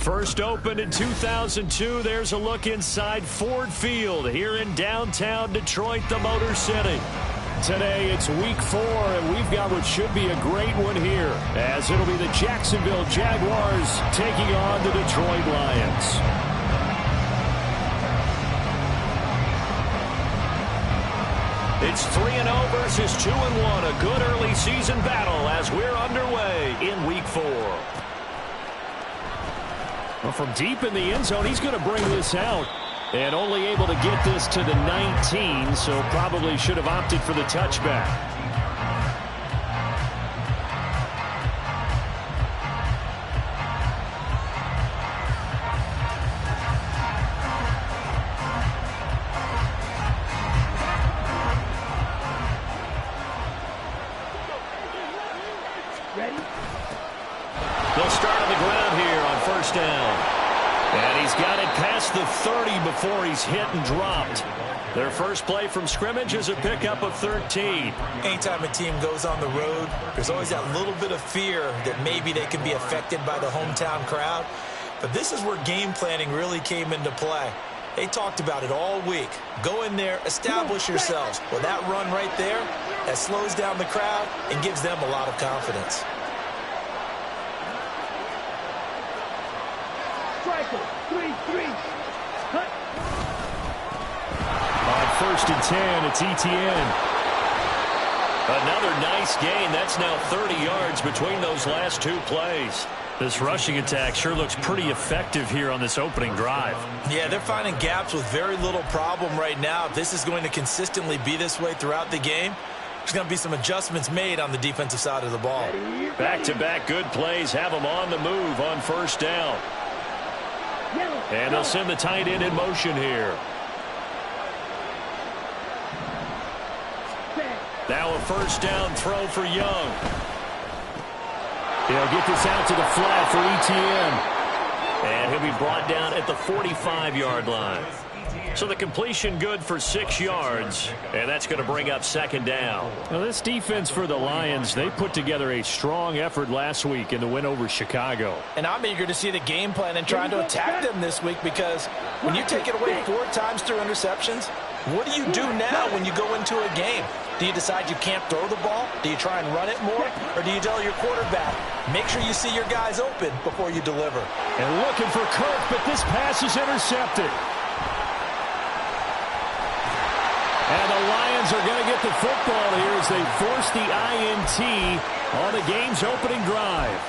First opened in 2002, there's a look inside Ford Field here in downtown Detroit, the Motor City. Today, it's week 4, and we've got what should be a great one here, as it'll be the Jacksonville Jaguars taking on the Detroit Lions. It's 3-0 versus 2-1, a good early season battle as we're underway in week 4. Well, from deep in the end zone, he's going to bring this out. And only able to get this to the 19, so probably should have opted for the touchback. They'll start on the ground here on first down. And he's got it past the 30 before he's hit and dropped. Their first play from scrimmage is a pickup of 13. Anytime a team goes on the road, there's always that little bit of fear that maybe they can be affected by the hometown crowd. But this is where game planning really came into play. They talked about it all week. Go in there, establish yourselves. Well, that run right there, that slows down the crowd and gives them a lot of confidence. On first and 10, it's Etienne. Another nice gain. That's now 30 yards between those last two plays. This rushing attack sure looks pretty effective here on this opening drive. Yeah, they're finding gaps with very little problem right now. If this is going to consistently be this way throughout the game, there's going to be some adjustments made on the defensive side of the ball. Back-to-back good plays have them on the move on first down. And they'll send the tight end in motion here. Now a first down throw for Young. He'll get this out to the flat for Etienne. And he'll be brought down at the 45-yard line. So the completion good for 6 yards, and that's going to bring up second down. Now this defense for the Lions, they put together a strong effort last week in the win over Chicago. And I'm eager to see the game plan and trying to attack them this week, because when you take it away 4 times through interceptions, what do you do now when you go into a game? Do you decide you can't throw the ball? Do you try and run it more? Or do you tell your quarterback, make sure you see your guys open before you deliver? And looking for Kirk, but this pass is intercepted. And the Lions are going to get the football here as they force the INT on the game's opening drive.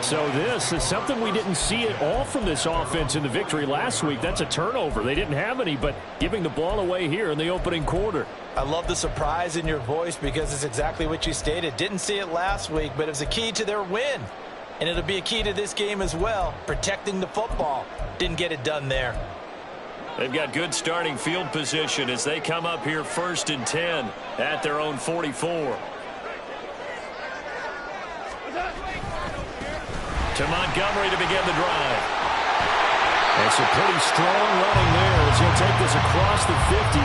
So this is something we didn't see at all from this offense in the victory last week. That's a turnover. They didn't have any, but giving the ball away here in the opening quarter. I love the surprise in your voice, because it's exactly what you stated. Didn't see it last week, but it was a key to their win. And it'll be a key to this game as well, protecting the football. Didn't get it done there. They've got good starting field position as they come up here first and 10 at their own 44. To Montgomery to begin the drive. And some pretty strong running there as he'll take this across the 50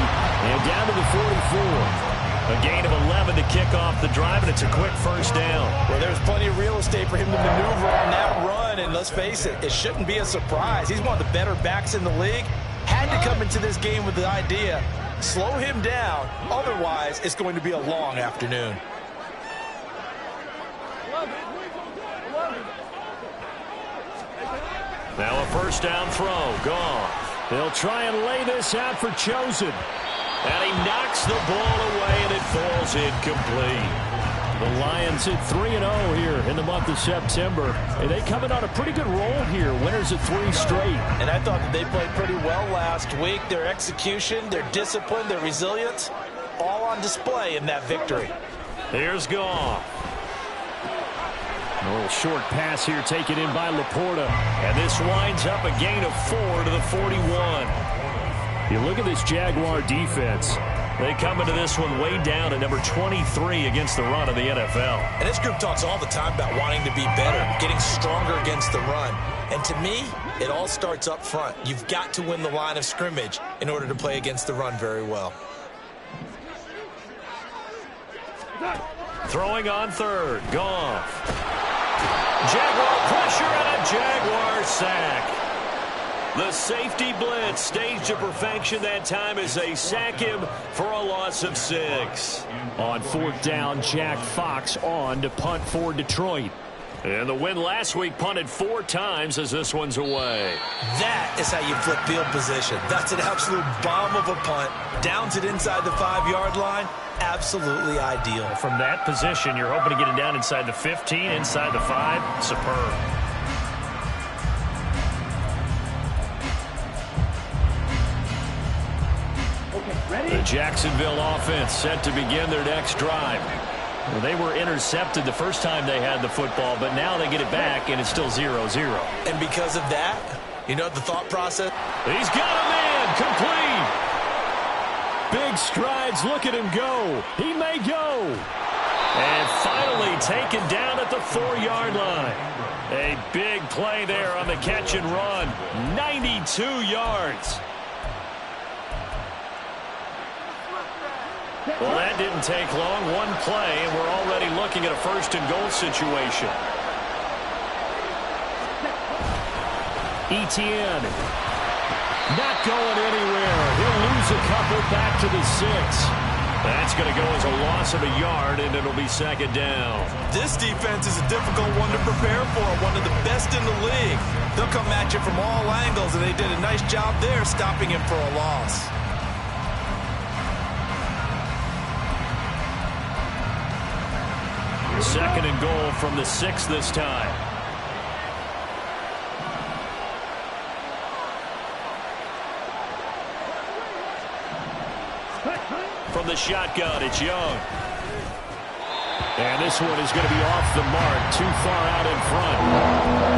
and down to the 44. A gain of 11 to kick off the drive, and it's a quick first down. Well, there's plenty of real estate for him to maneuver on that run, and let's face it, it shouldn't be a surprise. He's one of the better backs in the league. Had to come into this game with the idea, slow him down, otherwise it's going to be a long afternoon. Now a first down throw, gone. They'll try and lay this out for Chosen. And he knocks the ball away, and it falls incomplete. The Lions hit 3-0 here in the month of September. And they coming on a pretty good roll here. Winners of 3 straight. And I thought that they played pretty well last week. Their execution, their discipline, their resilience, all on display in that victory. Here's Goff. A little short pass here taken in by Laporta. And this winds up a gain of 4 to the 41. You look at this Jaguar defense. They come into this one way down at number 23 against the run of the NFL. And this group talks all the time about wanting to be better, getting stronger against the run. And to me, it all starts up front. You've got to win the line of scrimmage in order to play against the run very well. Throwing on third. Goff. Jaguar pressure and a Jaguar sack. The safety blitz staged to perfection that time as they sack him for a loss of 6. On 4th down, Jack Fox on to punt for Detroit. And the win last week punted 4 times as this one's away. That is how you flip field position. That's an absolute bomb of a punt. Downs it inside the 5-yard line. Absolutely ideal. From that position, you're hoping to get it down inside the 15, inside the 5. Superb. The Jacksonville offense set to begin their next drive. Well, they were intercepted the first time they had the football, but now they get it back, and it's still 0-0. And because of that, you know the thought process? He's got a man complete. Big strides. Look at him go. He may go. And finally taken down at the 4-yard line. A big play there on the catch and run. 92 yards. Well, that didn't take long. One play, and we're already looking at a 1st and goal situation. Etienne. Not going anywhere. He'll lose a couple back to the 6. That's going to go as a loss of a yard, and it'll be 2nd down. This defense is a difficult one to prepare for, one of the best in the league. They'll come at you from all angles, and they did a nice job there stopping him for a loss. 2nd and goal from the 6 this time. From the shotgun, it's Young. And this one is going to be off the mark, too far out in front.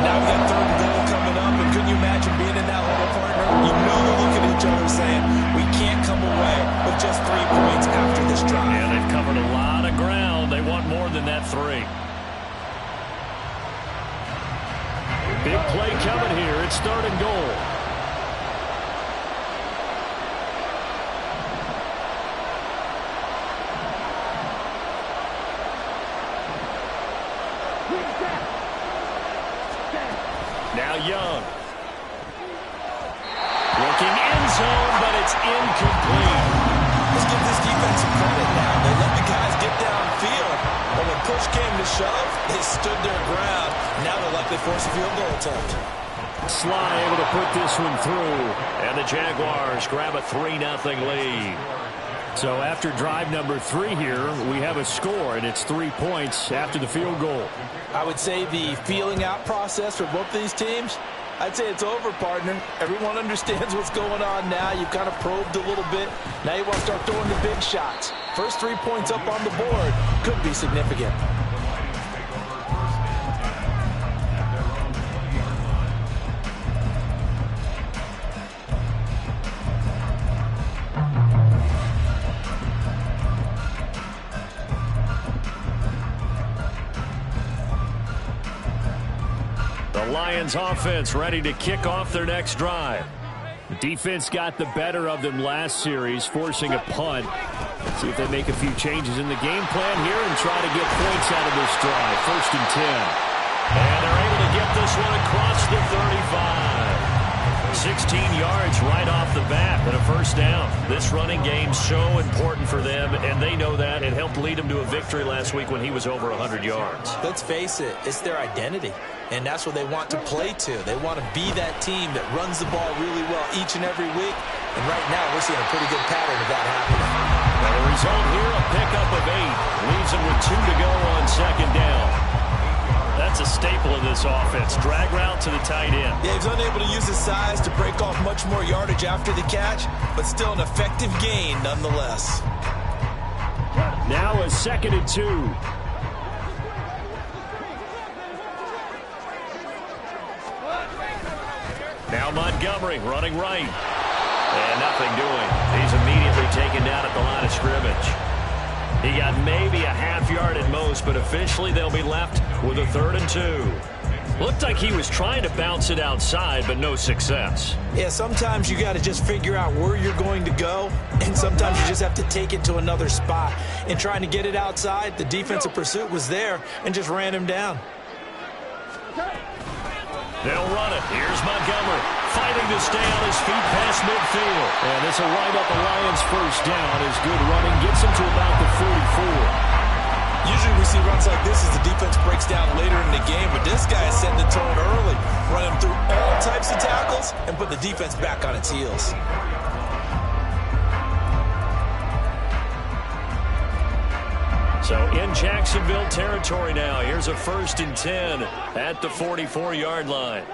Now we got 3rd and goal coming up, and couldn't you imagine being in that little partner? You know they're looking at each other saying, we can't come away with just 3 points after this drive. Yeah, they've covered a lot of ground. They want more than that 3. Big play coming here. It's 3rd and goal. Now Young. Looking end zone, but it's incomplete. Let's give this defense some credit now. They let the guys get downfield. But when push came to shove, they stood their ground. Now they'll likely force a field goal attempt. Sly able to put this one through. And the Jaguars grab a 3-0 lead. So after drive number 3 here, we have a score, and it's 3 points after the field goal. I would say the feeling out process for both these teams, I'd say it's over, partner. Everyone understands what's going on now. You've kind of probed a little bit. Now you want to start throwing the big shots. First 3 points up on the board could be significant. Lions offense ready to kick off their next drive. The defense got the better of them last series, forcing a punt. See if they make a few changes in the game plan here and try to get points out of this drive. 1st and 10. And they're able to get this one across the 35. 16 yards right off the bat and a 1st down. This running game's so important for them, and they know that. It helped lead them to a victory last week when he was over 100 yards. Let's face it, it's their identity, and that's what they want to play to. They want to be that team that runs the ball really well each and every week, and right now we're seeing a pretty good pattern of that happening. Well, the result here, a pickup of 8. Leaves them with 2 to go on 2nd down. That's a staple of this offense. Drag route to the tight end. Yeah, he's unable to use his size to break off much more yardage after the catch, but still an effective gain nonetheless. Now a 2nd and 2. Now Montgomery running right. And nothing doing. He's immediately taken down at the line of scrimmage. He got maybe a half yard at most, but officially they'll be left with a 3rd and 2. Looked like he was trying to bounce it outside, but no success. Yeah, sometimes you got to just figure out where you're going to go, and sometimes you just have to take it to another spot. In trying to get it outside, the defensive pursuit was there and just ran him down. They'll run it. Here's Montgomery. fighting to stay on his feet past midfield. And this will wind up the Lions' first down as good running gets him to about the 44. Usually we see runs like this as the defense breaks down later in the game, but this guy is setting the tone early, running through all types of tackles and put the defense back on its heels. So in Jacksonville territory now. Here's a 1st and 10 at the 44-yard line.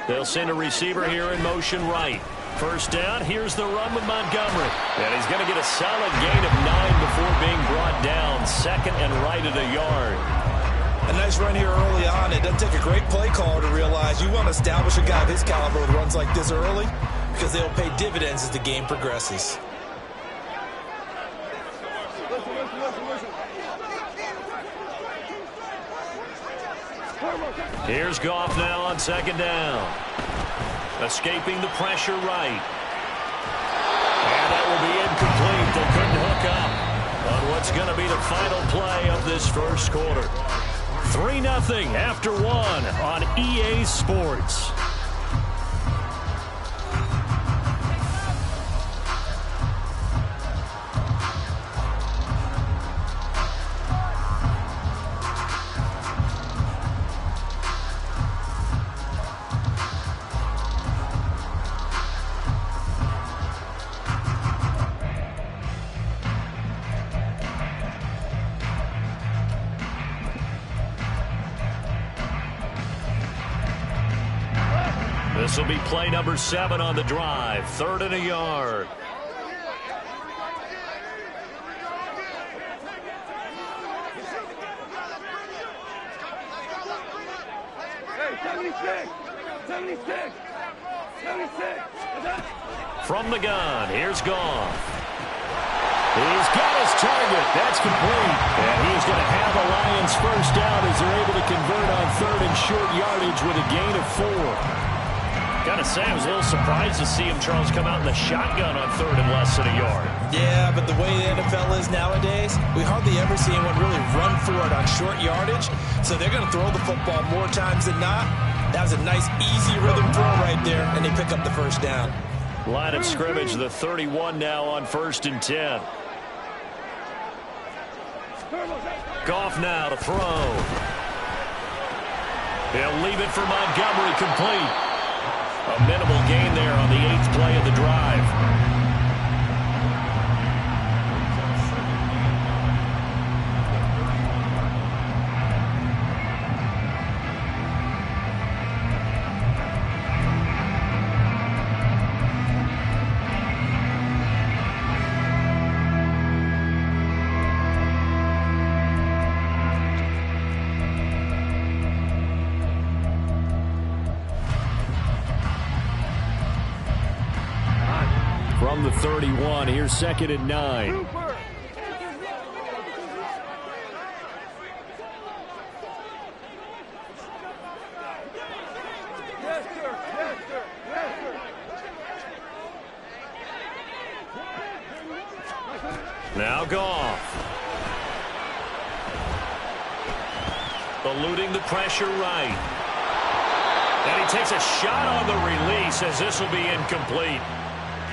They'll send a receiver here in motion right. First down, here's the run with Montgomery. And he's going to get a solid gain of 9 before being brought down. 2nd and right at a yard. A nice run here early on. It doesn't take a great play caller to realize you want to establish a guy of his caliber with runs like this early because they'll pay dividends as the game progresses. Here's Goff now on 2nd down. Escaping the pressure right. And that will be incomplete. They couldn't hook up on what's going to be the final play of this first quarter. 3-0 after 1 on EA Sports. This will be play number 7 on the drive. 3rd and a yard. From the gun, here's Goff. He's got his target. That's complete. And he's going to have the Lions first down as they're able to convert on 3rd and short yardage with a gain of 4. Gotta say, I was a little surprised to see him, Charles, come out in the shotgun on 3rd and less than a yard. Yeah, but the way the NFL is nowadays, we hardly ever see anyone really run for it on short yardage. So they're going to throw the football more times than not. That was a nice, easy rhythm throw right there, and they pick up the first down. Line of scrimmage, the 31 now on 1st and 10. Goff now to throw. He'll leave it for Montgomery, complete. A minimal gain there on the 8th play of the drive. From the 31, here's 2nd and 9. Now Goff. Eluding the pressure right. And he takes a shot on the release as this will be incomplete.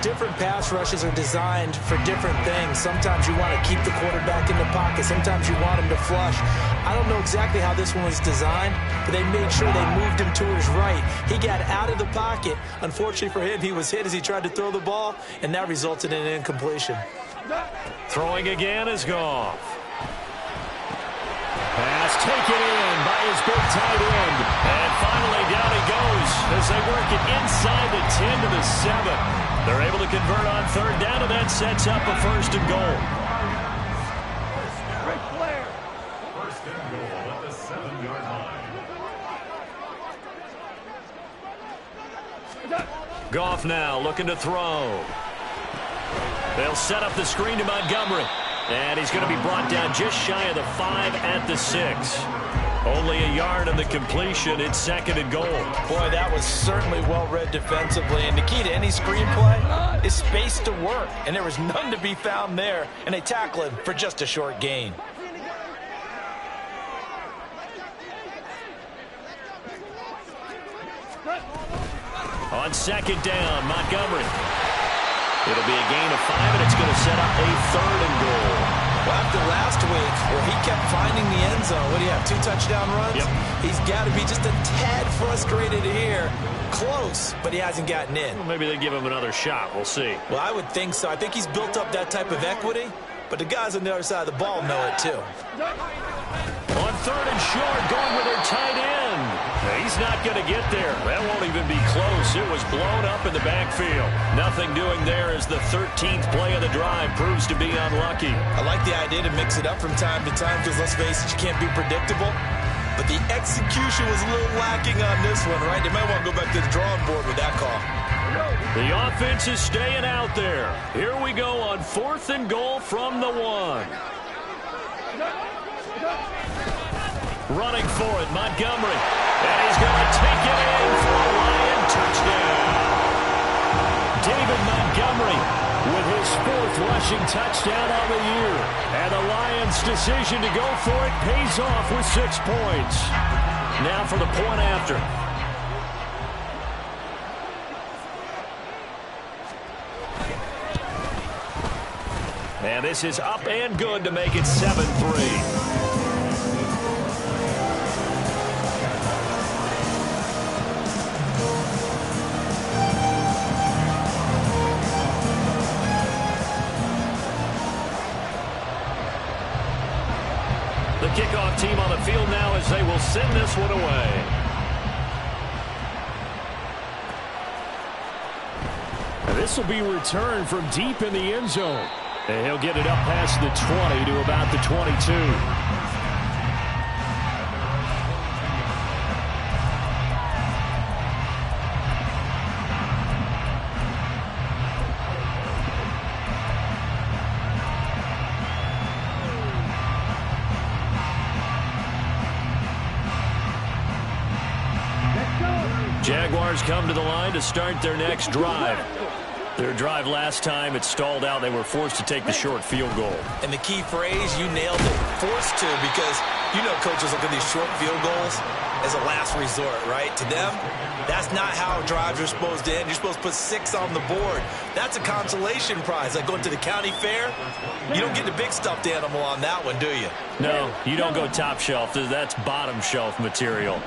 Different pass rushes are designed for different things. Sometimes you want to keep the quarterback in the pocket. Sometimes you want him to flush. I don't know exactly how this one was designed, but they made sure they moved him to his right. He got out of the pocket. Unfortunately for him, he was hit as he tried to throw the ball, and that resulted in an incompletion. Throwing again is Goff. Pass taken in by his big tight end. And finally down he goes as they work it inside the 10 to the 7. They're able to convert on 3rd down, and that sets up a 1st and goal. First and goal at the 7-yard line. Goff now looking to throw. They'll set up the screen to Montgomery. And he's going to be brought down just shy of the 5 at the 6. Only a yard on the completion. It's 2nd and goal. Boy, that was certainly well-read defensively. And the key to any screenplay is space to work. And there was none to be found there. And they tackle him for just a short gain. On second down, Montgomery. It'll be a gain of 5, and it's going to set up a 3rd and goal. Well, after last week, where he kept finding the end zone, what do you have, 2 touchdown runs? Yep. He's got to be just a tad frustrated here. Close, but he hasn't gotten in. Well, maybe they give him another shot. We'll see. Well, I would think so. I think he's built up that type of equity, but the guys on the other side of the ball know it too. On 3rd and short, going with their tight end. He's not going to get there. That won't even be close. It was blown up in the backfield. Nothing doing there as the 13th play of the drive proves to be unlucky. I like the idea to mix it up from time to time because, let's face it, you can't be predictable. But the execution was a little lacking on this one, right? They might want to go back to the drawing board with that call. The offense is staying out there. Here we go on 4th and goal from the 1. Running for it, Montgomery. And he's going to take it in for a Lion touchdown. David Montgomery with his 4th rushing touchdown on the year. And the Lions' decision to go for it pays off with 6 points. Now for the point after. And this is up and good to make it 7-3. The kickoff team on the field now as they will send this one away. This will be returned from deep in the end zone. And he'll get it up past the 20 to about the 22. Jaguars come to the line to start their next drive. Their drive last time, it stalled out. They were forced to take the short field goal. And the key phrase, you nailed it, forced to, because you know coaches look at these short field goals as a last resort, right? To them, that's not how drives are supposed to end. You're supposed to put 6 on the board. That's a consolation prize, like going to the county fair. You don't get the big stuffed animal on that one, do you? No, you don't go top shelf. That's bottom shelf material.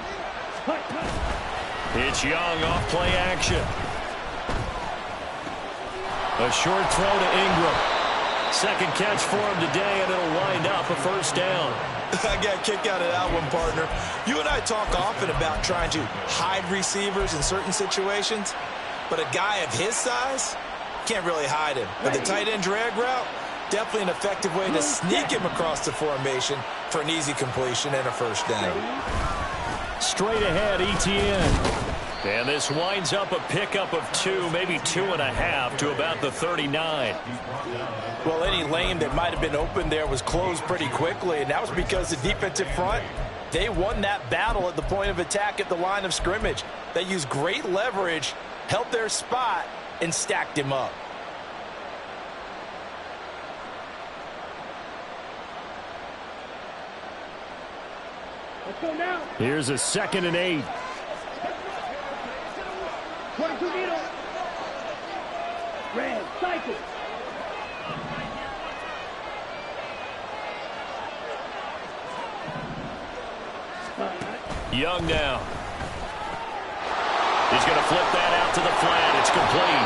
It's Young off play action. A short throw to Ingram. Second catch for him today, and it'll wind up a 1st down. I got a kick out of that one, partner. You and I talk often about trying to hide receivers in certain situations, but a guy of his size can't really hide him. But the tight end drag route, definitely an effective way to sneak him across the formation for an easy completion and a 1st down. Straight ahead, Etienne. And this winds up a pickup of 2, maybe 2.5 to about the 39. Well, any lane that might have been open there was closed pretty quickly, and that was because the defensive front, they won that battle at the point of attack at the line of scrimmage. They used great leverage, held their spot, and stacked him up. Let's go now. Here's a 2nd and 8. 22 needle. Red, cycle. Young now. He's going to flip that out to the flat. It's complete.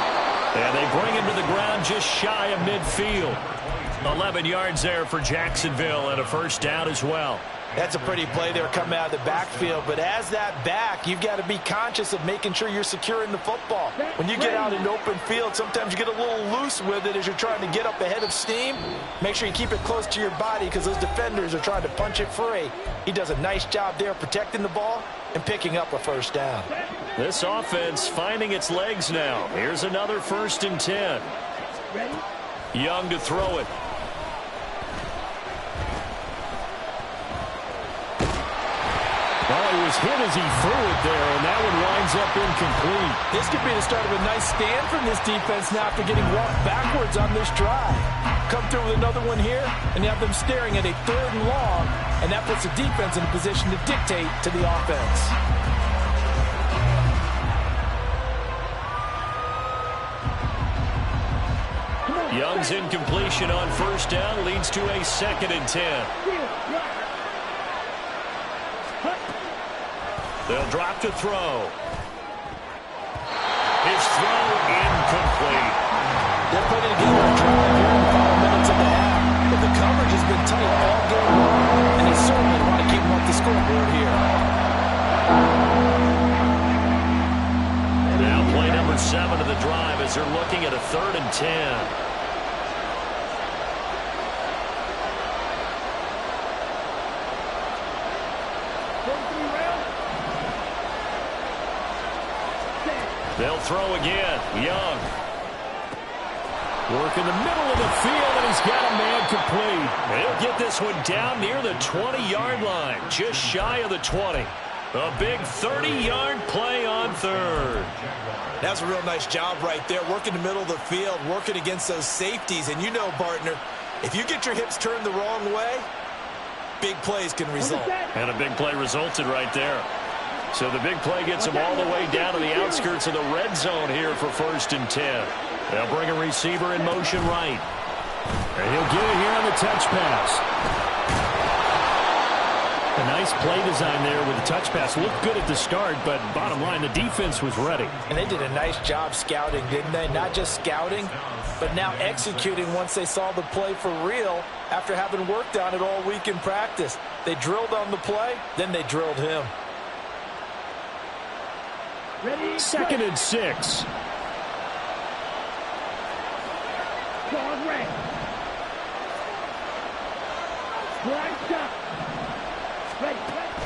And they bring him to the ground just shy of midfield. 11 yards there for Jacksonville and a 1st down as well. That's a pretty play there coming out of the backfield. But as that back, you've got to be conscious of making sure you're securing the football. When you get out in open field, sometimes you get a little loose with it as you're trying to get up ahead of steam. Make sure you keep it close to your body because those defenders are trying to punch it free. He does a nice job there protecting the ball and picking up a 1st down. This offense finding its legs now. Here's another 1st and 10. Young to throw it. Well, he was hit as he threw it there, and that one winds up incomplete. This could be the start of a nice stand from this defense now after getting walked backwards on this drive. Come through with another one here, and you have them staring at a 3rd and long, and that puts the defense in a position to dictate to the offense. Young's incompletion on first down leads to a 2nd and 10. They'll drop to throw. His throw incomplete. They're putting together a drive here in the final minutes of the half. But the coverage has been tight all game long, and they certainly want to keep them up the scoreboard here. Now play number 7 of the drive as they're looking at a 3rd and 10. They'll throw again. Young. Work in the middle of the field, and he's got a man complete. He'll get this one down near the 20-yard line, just shy of the 20. A big 30-yard play on 3rd. That's a real nice job right there, working the middle of the field, working against those safeties. And you know, partner, if you get your hips turned the wrong way, big plays can result. And a big play resulted right there. So the big play gets him all the way down to the outskirts of the red zone here for 1st and 10. They'll bring a receiver in motion right. And he'll get it here on the touch pass. A nice play design there with the touch pass. Looked good at the start, but bottom line, the defense was ready. And they did a nice job scouting, didn't they? Not just scouting, but now executing once they saw the play for real after having worked on it all week in practice. They drilled on the play, then they drilled him. 2nd and 6.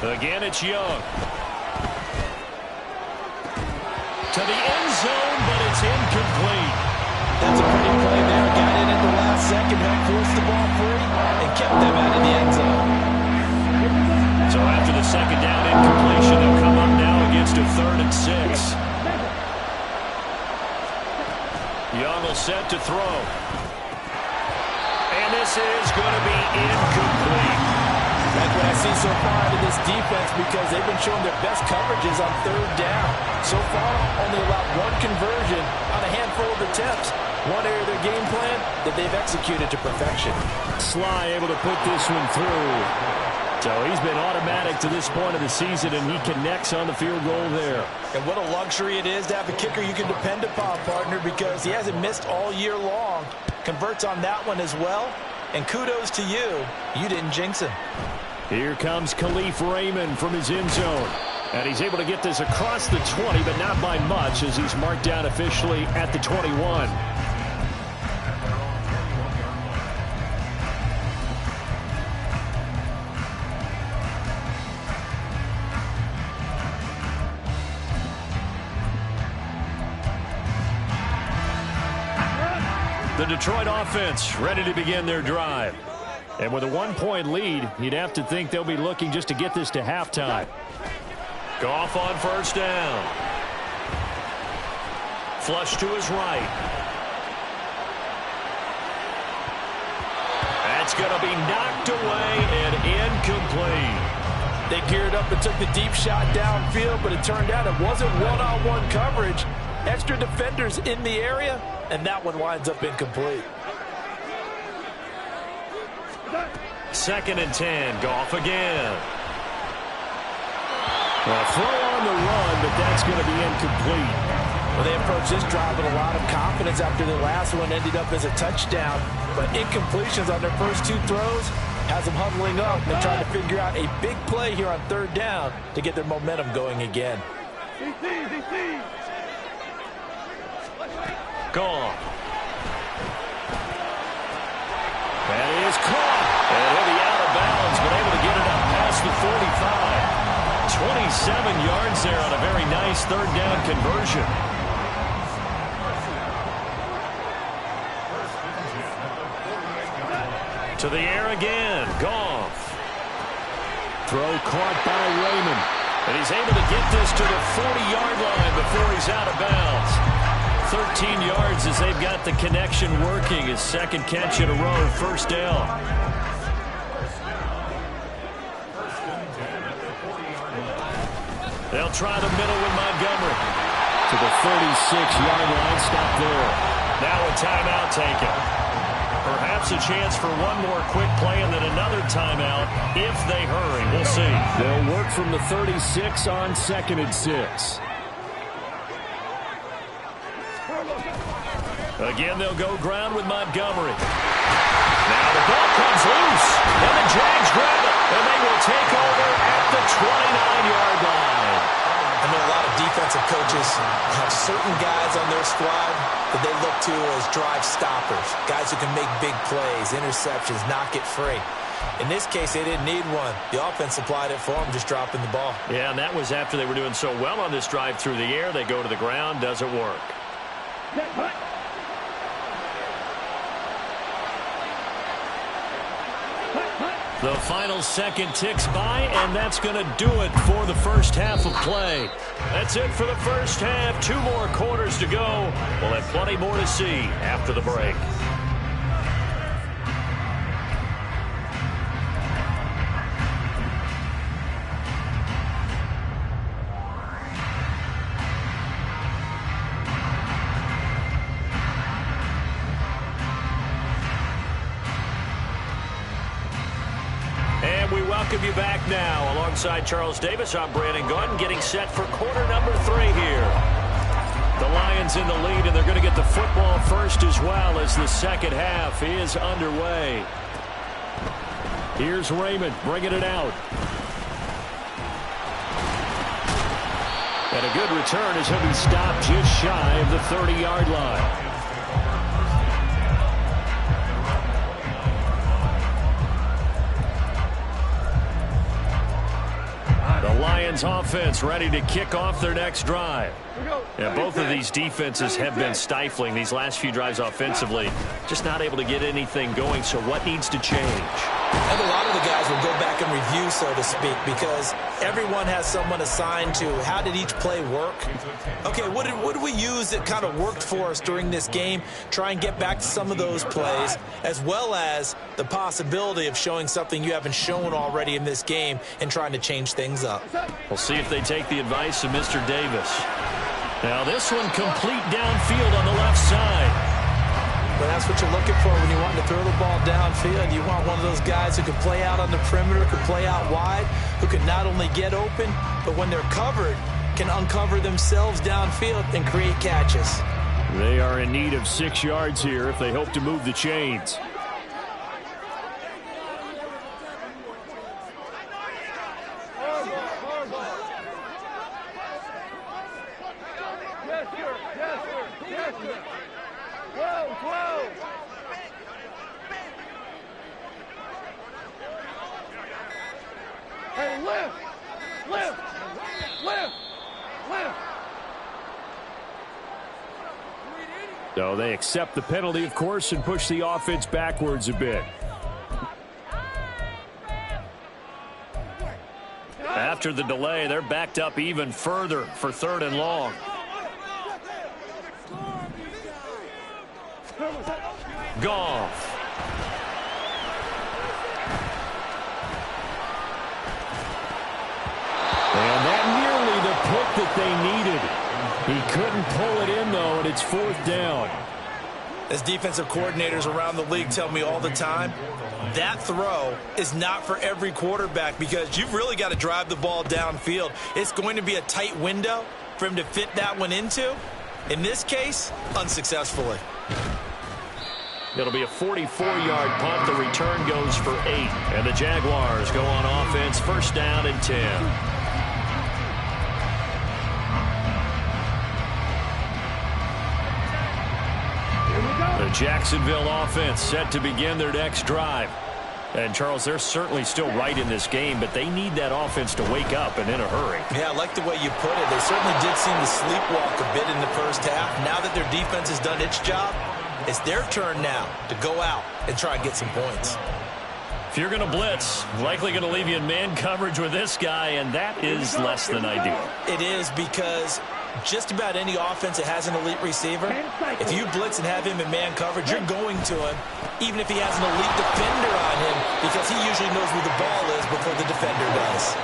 Again, it's Young. To the end zone, but it's incomplete. That's a pretty play there. Got in at the last second, helped force the ball free, and kept them out of the end zone. So after the 2nd down incompletion, they'll come up now against a 3rd and 6. Young will set to throw. And this is going to be incomplete. That's what I see so far out of this defense, because they've been showing their best coverages on 3rd down. So far, only allowed 1 conversion on a handful of attempts. One area of their game plan that they've executed to perfection. Sly able to put this one through. So he's been automatic to this point of the season, and he connects on the field goal there. And what a luxury it is to have a kicker you can depend upon, partner, because he hasn't missed all year long. Converts on that one as well. And kudos to you. You didn't jinx him. Here comes Khalif Raymond from his end zone. And he's able to get this across the 20, but not by much, as he's marked down officially at the 21. The Detroit offense ready to begin their drive. And with a 1-point lead, you'd have to think they'll be looking just to get this to halftime. Goff on first down. Flush to his right. That's going to be knocked away and incomplete. They geared up and took the deep shot downfield, but it turned out it wasn't one-on-one coverage. Extra defenders in the area, and that one winds up incomplete. 2nd and 10. Goff again. Well, throw on the run, but that's going to be incomplete. Well, they approached this drive with a lot of confidence after the last one ended up as a touchdown. But incompletions on their first 2 throws has them huddling up and trying to figure out a big play here on 3rd down to get their momentum going again. Goff. That is caught. And he'll be out of bounds, but able to get it up past the 45. 27 yards there on a very nice 3rd down conversion. To the air again. Goff. Throw caught by Raymond. And he's able to get this to the 40-yard line before he's out of bounds. 13 yards as they've got the connection working. His 2nd catch in a row, 1st down. They'll try the middle with Montgomery. To the 36-yard line, stop there. Now a timeout taken. Perhaps a chance for one more quick play and then another timeout if they hurry. We'll see. They'll work from the 36 on 2nd and 6. Again, they'll go ground with Montgomery. Now the ball comes loose, and the Jags grab it, and they will take over at the 29-yard line. I know a lot of defensive coaches have certain guys on their squad that they look to as drive stoppers, guys who can make big plays, interceptions, knock it free. In this case, they didn't need one. The offense supplied it for them, just dropping the ball. Yeah, and that was after they were doing so well on this drive through the air. They go to the ground, doesn't work. The final second ticks by, and that's going to do it for the first half of play. That's it for the first half. 2 more quarters to go. We'll have plenty more to see after the break. Welcome you back now. Alongside Charles Davis, I'm Brandon Gaudin, getting set for quarter number 3 here. The Lions in the lead, and they're going to get the football first as well as the second half is underway. Here's Raymond bringing it out. And a good return as he'll be stopped just shy of the 30-yard line. Lions offense ready to kick off their next drive. Yeah, both of these defenses have been stifling these last few drives offensively. Just not able to get anything going, so what needs to change? And a lot of the guys will go back and review, so to speak, because everyone has someone assigned to how did each play work. Okay, what did we use that kind of worked for us during this game? Try and get back to some of those plays, as well as the possibility of showing something you haven't shown already in this game and trying to change things up. We'll see if they take the advice of Mr. Davis. Now this one complete downfield on the left side. But that's what you're looking for when you want to throw the ball downfield. You want one of those guys who can play out on the perimeter, can play out wide, who can not only get open, but when they're covered, can uncover themselves downfield and create catches. They are in need of 6 yards here if they hope to move the chains. So they accept the penalty, of course, and push the offense backwards a bit. After the delay, they're backed up even further for 3rd and long. Goff. And that nearly the pick that they needed. He couldn't pull it in, though, and it's 4th down. As defensive coordinators around the league tell me all the time, that throw is not for every quarterback because you've really got to drive the ball downfield. It's going to be a tight window for him to fit that one into. In this case, unsuccessfully. It'll be a 44-yard punt. The return goes for 8. And the Jaguars go on offense, 1st down and 10. The Jacksonville offense set to begin their next drive. And, Charles, they're certainly still right in this game, but they need that offense to wake up and in a hurry. Yeah, I like the way you put it. They certainly did seem to sleepwalk a bit in the first half. Now that their defense has done its job, it's their turn now to go out and try and get some points. If you're going to blitz, likely going to leave you in man coverage with this guy, and that is less than ideal. It is because just about any offense that has an elite receiver, if you blitz and have him in man coverage, you're going to him, even if he has an elite defender on him, because he usually knows where the ball is before the defender does.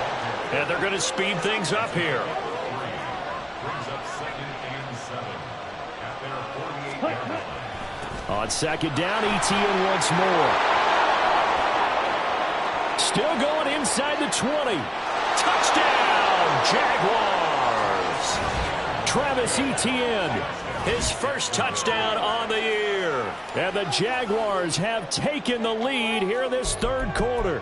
And they're going to speed things up here. On second down, ETN once more. Still going inside the 20. Touchdown, Jaguars! Travis Etienne, his first touchdown on the year. And the Jaguars have taken the lead here in this third quarter.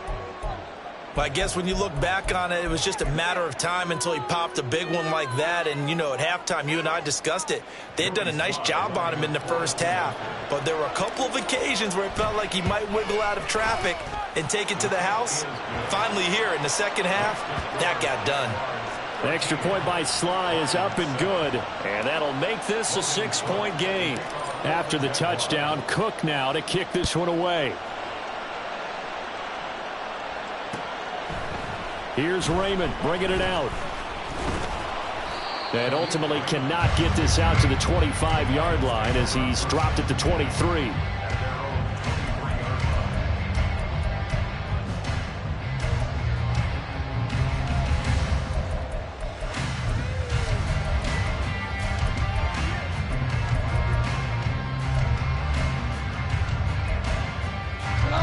Well, I guess when you look back on it, it was just a matter of time until he popped a big one like that. And, you know, at halftime, you and I discussed it. They had done a nice job on him in the first half. But there were a couple of occasions where it felt like he might wiggle out of traffic and take it to the house. Finally here in the second half, that got done. The extra point by Sly is up and good. And that'll make this a 6-point game. After the touchdown, Cook now to kick this one away. Here's Raymond bringing it out. And ultimately cannot get this out to the 25-yard line as he's dropped it to 23.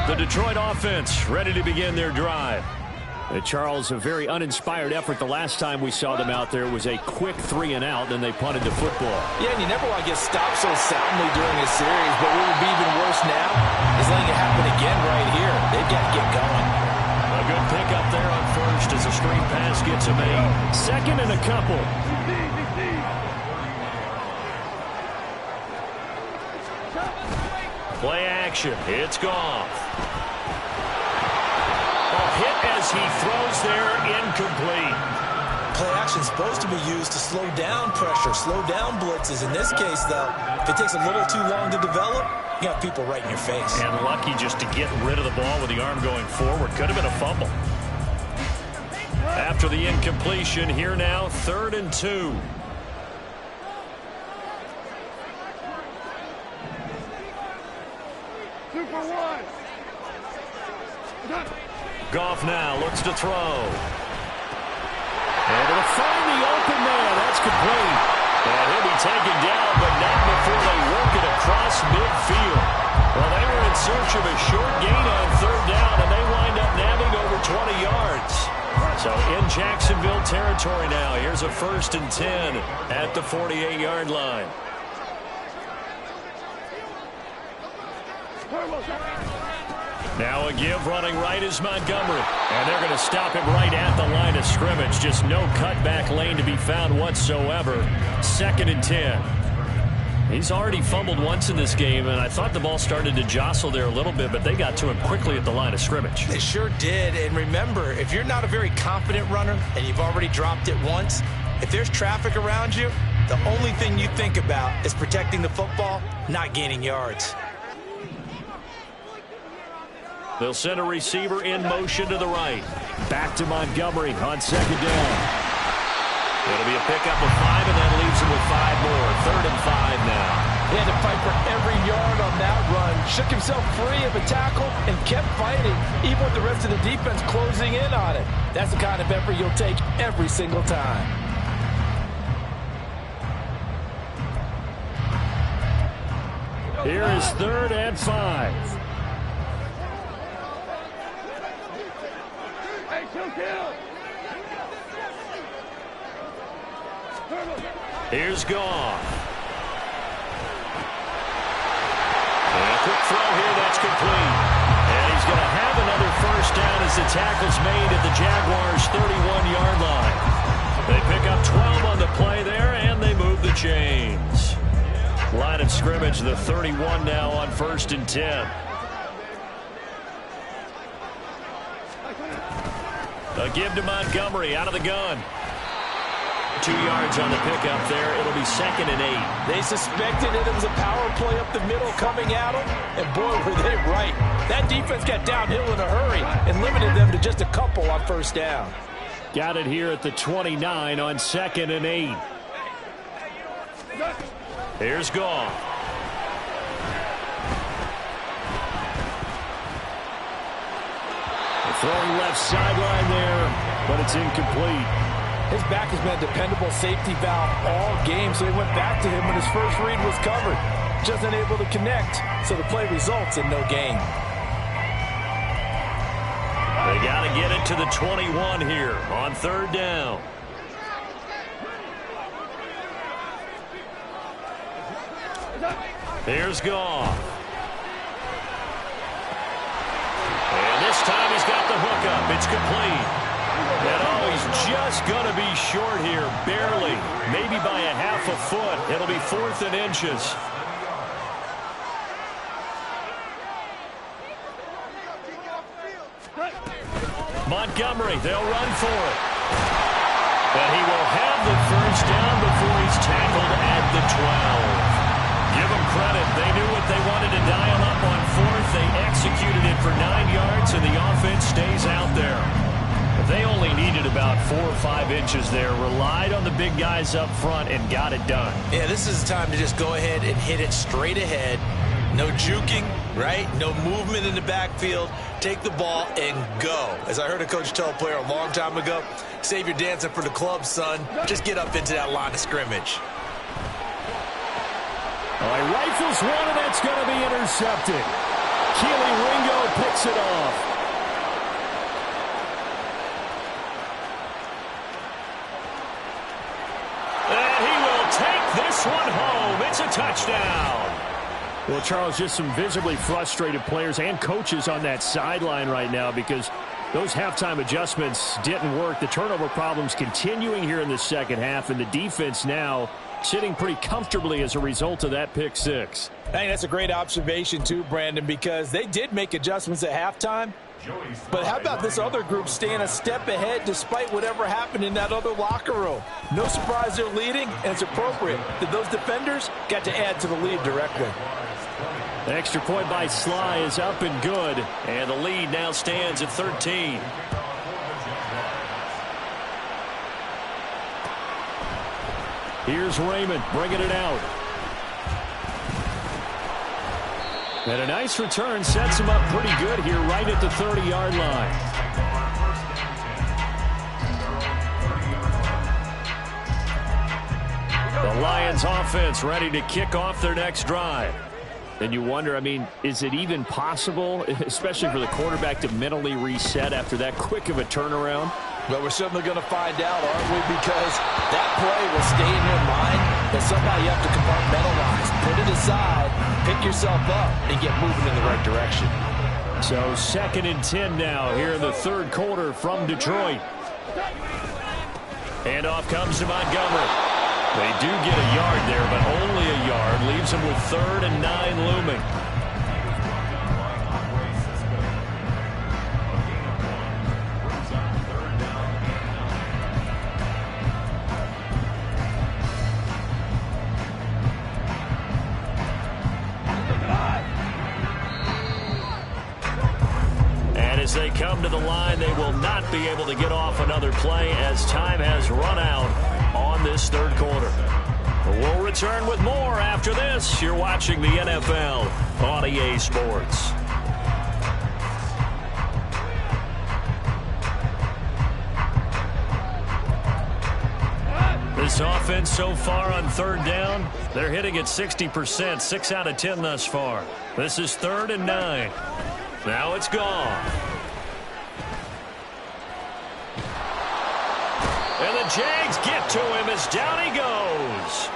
The Detroit offense ready to begin their drive. Charles, a very uninspired effort. The last time we saw them out there was a quick 3-and-out, then they punted the football. Yeah, and you never want to get stopped so soundly during a series, but what would be even worse now is letting it happen again right here. They've got to get going. A good pickup there on first as a screen pass gets him made. Second and a couple. Play action. It's Goff. Hit as he throws there, incomplete. Play action is supposed to be used to slow down pressure, slow down blitzes. In this case, though, if it takes a little too long to develop, you got people right in your face. And lucky just to get rid of the ball with the arm going forward. Could have been a fumble. After the incompletion, here now, 3rd and 2. Goff now looks to throw. And it'll find the open man. That's complete. And he'll be taken down, but not before they work it across midfield. Well, they were in search of a short gain on 3rd down, and they wind up nabbing over 20 yards. So in Jacksonville territory now. Here's a 1st and 10 at the 48-yard line. Now a give running right is Montgomery. And they're going to stop him right at the line of scrimmage. Just no cutback lane to be found whatsoever. 2nd and 10. He's already fumbled once in this game, and I thought the ball started to jostle there a little bit, but they got to him quickly at the line of scrimmage. They sure did. And remember, if you're not a very confident runner and you've already dropped it once, if there's traffic around you, the only thing you think about is protecting the football, not gaining yards. They'll send a receiver in motion to the right. Back to Montgomery on 2nd down. It'll be a pickup of 5, and that leaves him with 5 more. 3rd and 5 now. He had to fight for every yard on that run. Shook himself free of a tackle and kept fighting, even with the rest of the defense closing in on it. That's the kind of effort you'll take every single time. Here is 3rd and 5. Here's Goff. And a quick throw here, that's complete. And he's going to have another 1st down as the tackle's made at the Jaguars' 31-yard line. They pick up 12 on the play there, and they move the chains. Line of scrimmage, the 31 now on 1st and 10. A give to Montgomery out of the gun. 2 yards on the pickup there. It'll be 2nd and 8. They suspected that it was a power play up the middle coming at them, and boy, were they right. That defense got downhill in a hurry and limited them to just a couple on 1st down. Got it here at the 29 on 2nd and 8. Here's Goff. Throwing left sideline there, but it's incomplete. His back has been a dependable safety valve all game, so he went back to him when his first read was covered. Just unable to connect, so the play results in no gain. They got to get it to the 21 here on third down. Here's Goff. And this time he's got the hook up. It's complete. And oh, he's just going to be short here, barely. Maybe by a half a foot. It'll be 4th and inches. Montgomery, they'll run for it. But he will have the first down before he's tackled at the 12. Give them credit. They knew what they wanted to dial up on 4th. They executed it for 9 yards, and the offense stays out there. They only needed about 4 or 5 inches there. Relied on the big guys up front and got it done. Yeah, this is the time to just go ahead and hit it straight ahead. No juking, right? No movement in the backfield. Take the ball and go. As I heard a coach tell a player a long time ago, save your dancing for the club, son. Just get up into that line of scrimmage. All right, rifles one, and that's going to be intercepted. Keely Ringo picks it off. And he will take this one home. It's a touchdown. Well, Charles, just some visibly frustrated players and coaches on that sideline right now because those halftime adjustments didn't work. The turnover problems continuing here in the second half, and the defense now sitting pretty comfortably as a result of that pick six. I think that's a great observation too, Brandon, because they did make adjustments at halftime. But how about this other group staying a step ahead despite whatever happened in that other locker room? No surprise they're leading, and it's appropriate that those defenders got to add to the lead directly. The extra point by Sly is up and good, and the lead now stands at 13. Here's Raymond bringing it out. And a nice return sets him up pretty good here right at the 30-yard line. The Lions offense ready to kick off their next drive. And you wonder, I mean, is it even possible, especially for the quarterback, to mentally reset after that quick of a turnaround? Well, we're certainly going to find out, aren't we? Because that play will stay in your mind, but somehow you have to compartmentalize, put it aside, pick yourself up, and get moving in the right direction. So 2nd and 10 now here in the third quarter from Detroit. And off comes to Montgomery. They do get a yard there, but only a yard. Leaves them with 3rd and 9 looming. And as they come to the line, they will not be able to get off another play as time has run out on this third quarter. We'll return with more after this. You're watching the NFL on EA Sports. This offense so far on third down, they're hitting at 60%, 6 out of 10 thus far. This is 3rd and 9. Now it's gone. And the Jags get to him as down he goes.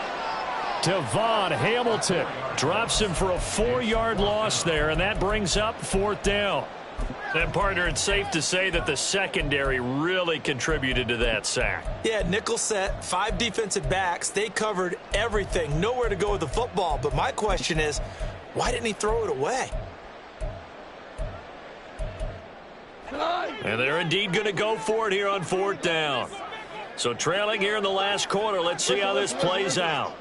Devon Hamilton drops him for a 4-yard loss there, and that brings up 4th down. And, partner, it's safe to say that the secondary really contributed to that sack. Yeah, nickel set, 5 defensive backs. They covered everything. Nowhere to go with the football. But my question is, why didn't he throw it away? And they're indeed going to go for it here on 4th down. So trailing here in the last quarter, let's see how this plays out.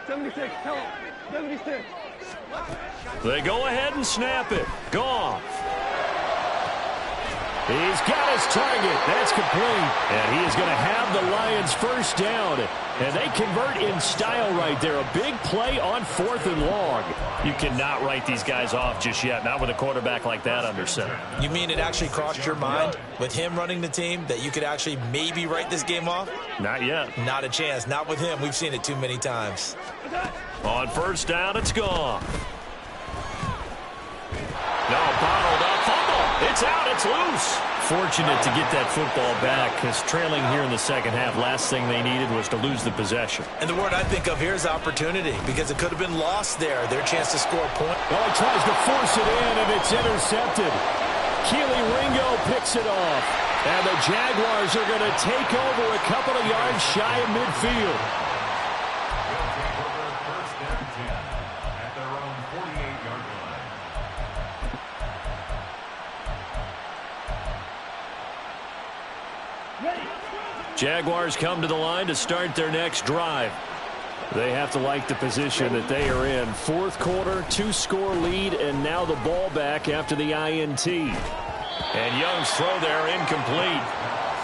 76, tell him. 76. They go ahead and snap it. Goff. He's got his target. That's complete. And he is going to have the Lions first down. And they convert in style right there. A big play on 4th and long. You cannot write these guys off just yet. Not with a quarterback like that under center. You mean it actually crossed your mind with him running the team that you could actually maybe write this game off? Not yet. Not a chance. Not with him. We've seen it too many times. On first down, it's gone. No, bottled up. Fumble. It's out. It's loose. Fortunate to get that football back, because trailing here in the second half, last thing they needed was to lose the possession. And the word I think of here is opportunity, because it could have been lost there. Their chance to score a point. Well, he tries to force it in, and it's intercepted. Keely Ringo picks it off. And the Jaguars are going to take over a couple of yards shy of midfield. First and 10 at their own 48-yard line. Jaguars come to the line to start their next drive. They have to like the position that they are in. Fourth quarter, 2-score lead, and now the ball back after the INT. And Young's throw there incomplete.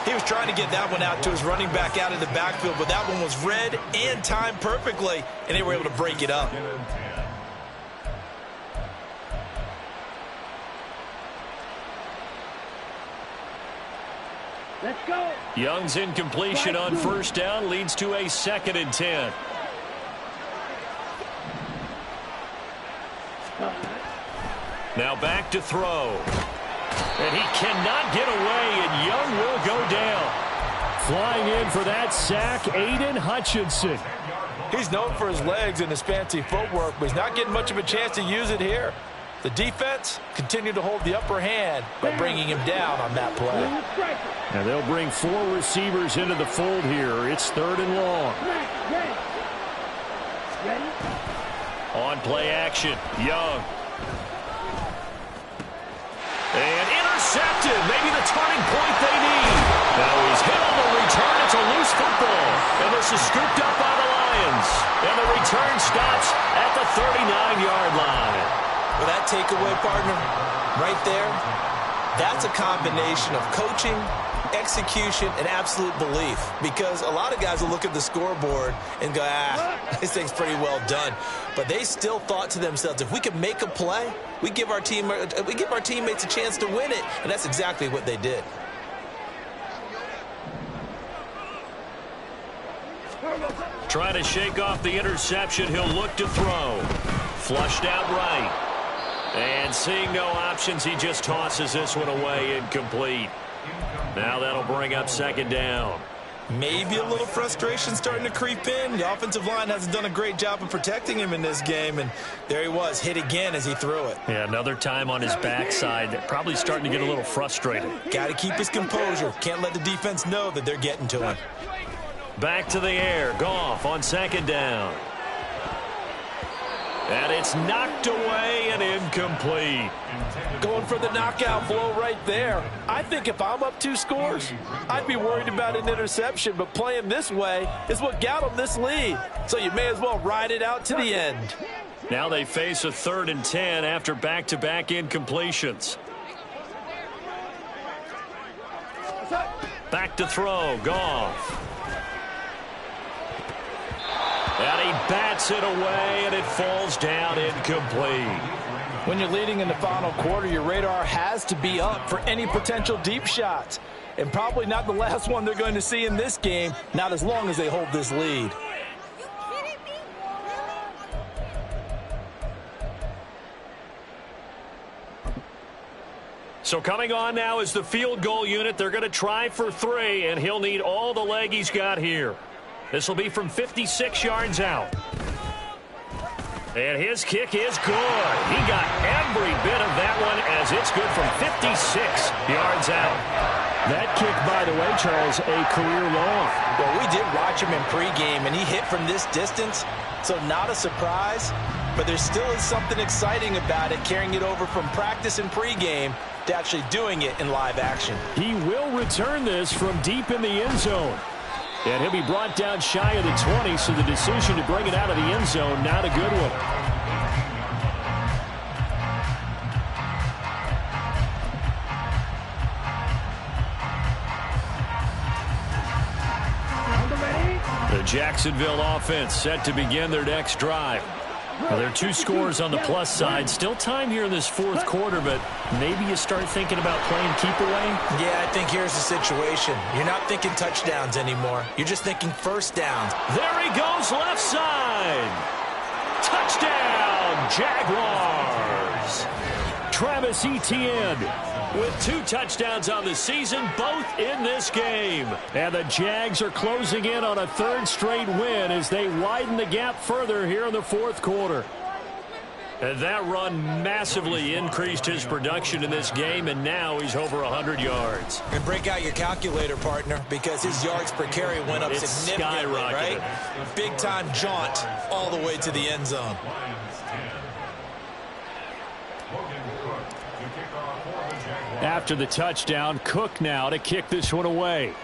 He was trying to get that one out to his running back out of the backfield, but that one was read and timed perfectly, and they were able to break it up. Let's go. Young's incompletion on first down leads to a 2nd and 10. Now back to throw. And he cannot get away, and Young will go down. Flying in for that sack, Aiden Hutchinson. He's known for his legs and his fancy footwork, but he's not getting much of a chance to use it here. The defense continued to hold the upper hand by bringing him down on that play. And they'll bring 4 receivers into the fold here. It's 3rd and long. On play action, Young. And intercepted. Maybe the turning point they need. Now he's hit on the return. It's a loose football. And this is scooped up by the Lions. And the return stops at the 39-yard line. Well, that takeaway, partner, right there, that's a combination of coaching, execution, and absolute belief. Because a lot of guys will look at the scoreboard and go, this thing's pretty well done. But they still thought to themselves, if we can make a play, we give our teammates a chance to win it. And that's exactly what they did. Trying to shake off the interception. He'll look to throw. Flushed out right. And seeing no options, he just tosses this one away, incomplete. Now that'll bring up 2nd down. Maybe a little frustration starting to creep in. The offensive line hasn't done a great job of protecting him in this game, and there he was, hit again as he threw it. Yeah, another time on his backside. Probably starting to get a little frustrated. Got to keep his composure. Can't let the defense know that they're getting to him. Back to the air. Goff on 2nd down. And it's knocked away and incomplete. Going for the knockout blow right there. I think if I'm up 2 scores, I'd be worried about an interception, but playing this way is what got them this lead. So you may as well ride it out to the end. Now they face a 3rd and 10 after back-to-back incompletions. Back to throw, Goff. And he bats it away, and it falls down incomplete. When you're leading in the final quarter, your radar has to be up for any potential deep shots. And probably not the last one they're going to see in this game, not as long as they hold this lead. So coming on now is the field goal unit. They're going to try for 3, and he'll need all the leg he's got here. This will be from 56 yards out. And his kick is good. He got every bit of that one as it's good from 56 yards out. That kick, by the way, Charles, a career long. Well, we did watch him in pregame, and he hit from this distance, so not a surprise. But there still is something exciting about it, carrying it over from practice and pregame to actually doing it in live action. He will return this from deep in the end zone. And he'll be brought down shy of the 20, so the decision to bring it out of the end zone, not a good one. The Jacksonville offense set to begin their next drive. Well, there are 2 scores on the plus side. Still time here in this 4th quarter, but maybe you start thinking about playing keep away? Yeah, I think here's the situation. You're not thinking touchdowns anymore. You're just thinking first downs. There he goes, left side. Touchdown, Jaguars. Travis Etienne with 2 touchdowns on the season, both in this game. And the Jags are closing in on a 3rd straight win as they widen the gap further here in the 4th quarter. And that run massively increased his production in this game, and now he's over 100 yards. And break out your calculator, partner, because his yards per carry went up significantly, right? Big-time jaunt all the way to the end zone. After the touchdown, Cook now to kick this one away.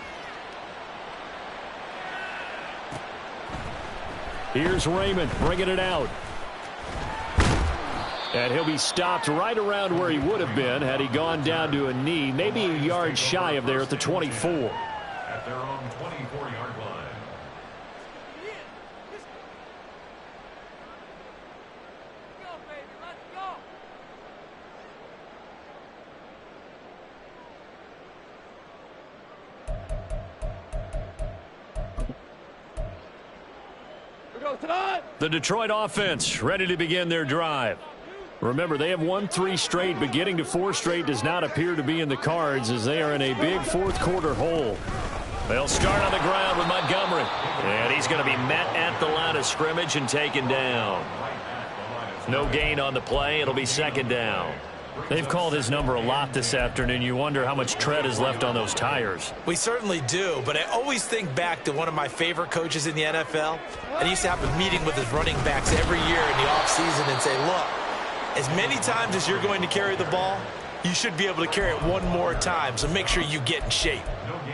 Here's Raymond bringing it out. And he'll be stopped right around where he would have been had he gone down to a knee, maybe a yard shy of there at the 24. At their own 24-yard line. The Detroit offense ready to begin their drive. Remember, they have won 3 straight, but getting to 4 straight does not appear to be in the cards as they are in a big 4th quarter hole. They'll start on the ground with Montgomery. And he's going to be met at the line of scrimmage and taken down. No gain on the play. It'll be 2nd down. They've called his number a lot this afternoon. You wonder how much tread is left on those tires. We certainly do, but I always think back to one of my favorite coaches in the NFL. And he used to have a meeting with his running backs every year in the offseason and say, look, as many times as you're going to carry the ball, you should be able to carry it one more time, so make sure you get in shape.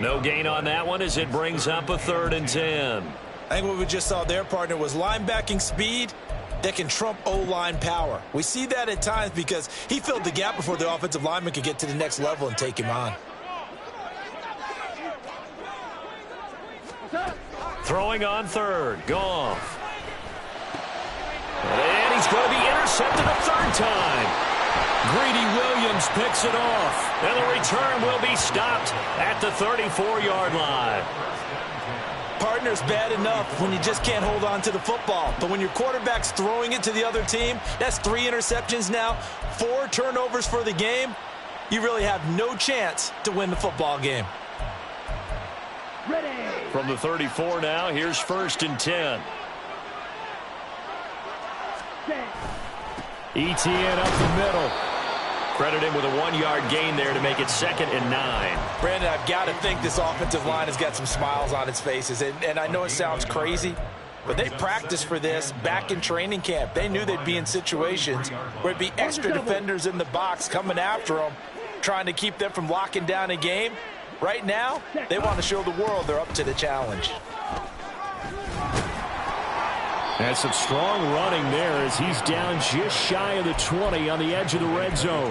No gain on that one as it brings up a 3rd and 10. I think what we just saw there, partner, was linebacking speed that can trump O-line power. We see that at times because he filled the gap before the offensive lineman could get to the next level and take him on. Throwing on 3rd, Goff. And he's going to be intercepted a 3rd time. Greedy Williams picks it off. And the return will be stopped at the 34-yard line. Partner's bad enough when you just can't hold on to the football. But when your quarterback's throwing it to the other team, that's 3 interceptions now, 4 turnovers for the game. You really have no chance to win the football game. From the 34 now, here's 1st and 10. Etienne up the middle. Credit him with a 1-yard gain there to make it 2nd and 9. Brandon, I've got to think this offensive line has got some smiles on its faces. And I know it sounds crazy, but they practiced for this back in training camp. They knew they'd be in situations where it'd be extra defenders in the box coming after them, trying to keep them from locking down a game. Right now, they want to show the world they're up to the challenge. And some strong running there as he's down just shy of the 20 on the edge of the red zone.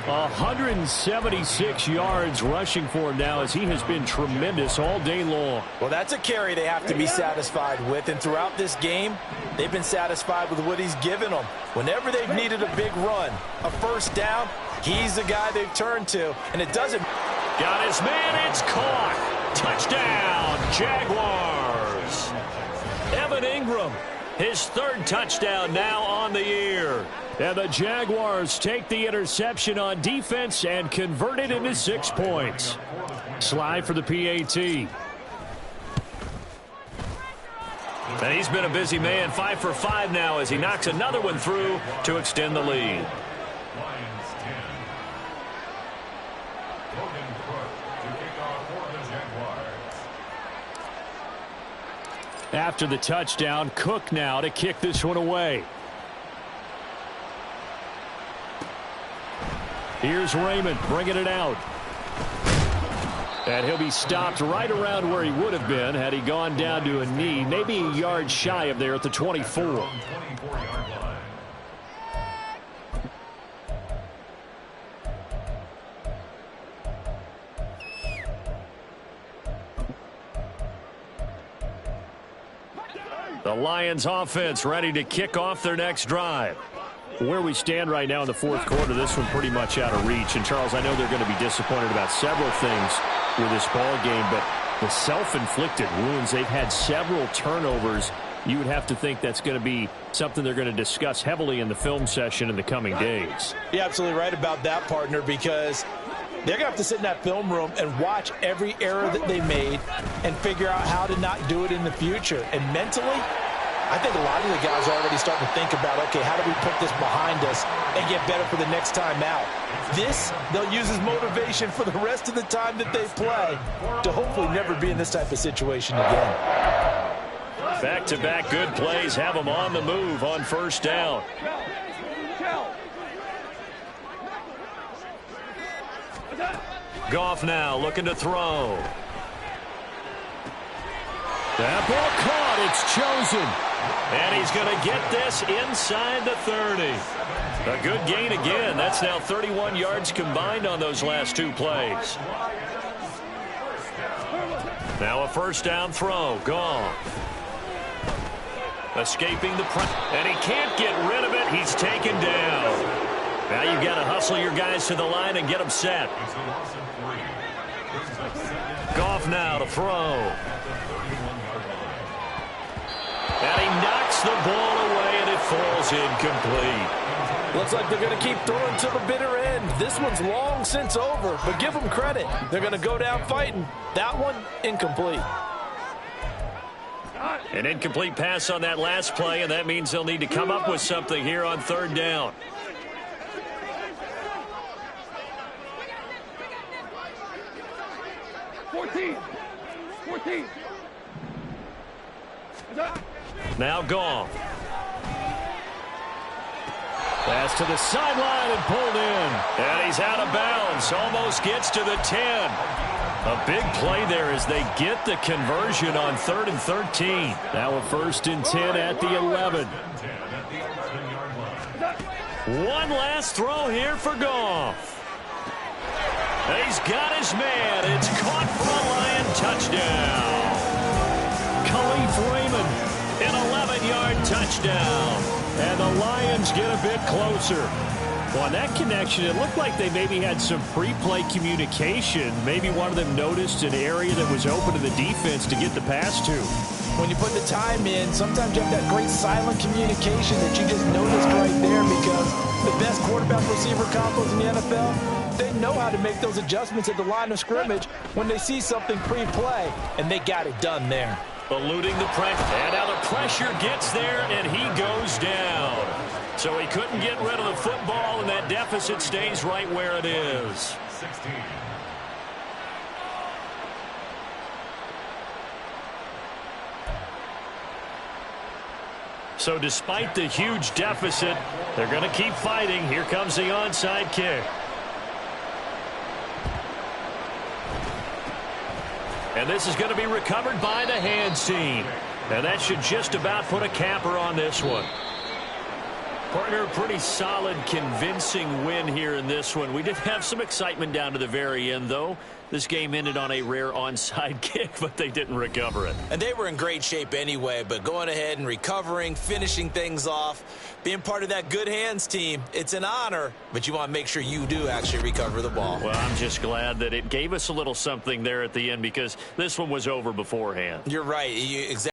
176 yards rushing for him now as he has been tremendous all day long. Well, that's a carry they have to be satisfied with. And throughout this game, they've been satisfied with what he's given them. Whenever they've needed a big run, a 1st down, he's the guy they've turned to. And it doesn't. Got his man. It's caught. Touchdown, Jaguars. Evan Ingram. His 3rd touchdown now on the year. And the Jaguars take the interception on defense and convert it into 6 points. Slide for the PAT. And he's been a busy man, 5 for 5 now as he knocks another one through to extend the lead. After the touchdown, Cook now to kick this one away. Here's Raymond bringing it out. And he'll be stopped right around where he would have been had he gone down to a knee, maybe a yard shy of there at the 24. The Lions offense ready to kick off their next drive. Where we stand right now in the fourth quarter, this one pretty much out of reach. And, Charles, I know they're going to be disappointed about several things with this ball game, but the self-inflicted wounds, they've had several turnovers. You would have to think that's going to be something they're going to discuss heavily in the film session in the coming days. You're absolutely right about that, partner, because they're going to have to sit in that film room and watch every error that they made and figure out how to not do it in the future. And mentally, I think a lot of the guys are already starting to think about, okay, how do we put this behind us and get better for the next time out? This, they'll use as motivation for the rest of the time that they play to hopefully never be in this type of situation again. Back-to-back good plays have them on the move on first down. Goff now looking to throw. That ball caught. It's chosen. And he's going to get this inside the 30. A good gain again. That's now 31 yards combined on those last two plays. Now a first down throw. Goff. Escaping the press. And he can't get rid of it. He's taken down. Now you've got to hustle your guys to the line and get them set. Goff now to throw. And he knocks the ball away, and it falls incomplete. Looks like they're going to keep throwing to the bitter end. This one's long since over, but give them credit. They're going to go down fighting. That one, incomplete. An incomplete pass on that last play, and that means they'll need to come up with something here on third down. Now Goff. Pass to the sideline and pulled in. And he's out of bounds. Almost gets to the 10. A big play there as they get the conversion on 3rd and 13. Now a 1st and 10 at the 11. One last throw here for Goff. He's got his man. It's caught for a Lion touchdown. Khalif Raymond, an 11-yard touchdown. And the Lions get a bit closer. Well, on that connection, it looked like they maybe had some pre-play communication. Maybe one of them noticed an area that was open to the defense to get the pass to. When you put the time in, sometimes you have that great silent communication that you just noticed right there, because the best quarterback-receiver combos in the NFL, they know how to make those adjustments at the line of scrimmage when they see something pre-play, and they got it done there. Eluding the pressure, and now the pressure gets there, and he goes down. So he couldn't get rid of the football, and that deficit stays right where it is. 16. So despite the huge deficit, they're going to keep fighting. Here comes the onside kick. And this is going to be recovered by the hands team. And that should just about put a capper on this one. Partner, pretty solid, convincing win here in this one. We did have some excitement down to the very end, though. This game ended on a rare onside kick, but they didn't recover it. And they were in great shape anyway, but going ahead and recovering, finishing things off, being part of that good hands team, it's an honor, but you want to make sure you do actually recover the ball. Well, I'm just glad that it gave us a little something there at the end, because this one was over beforehand. You're right. Exactly.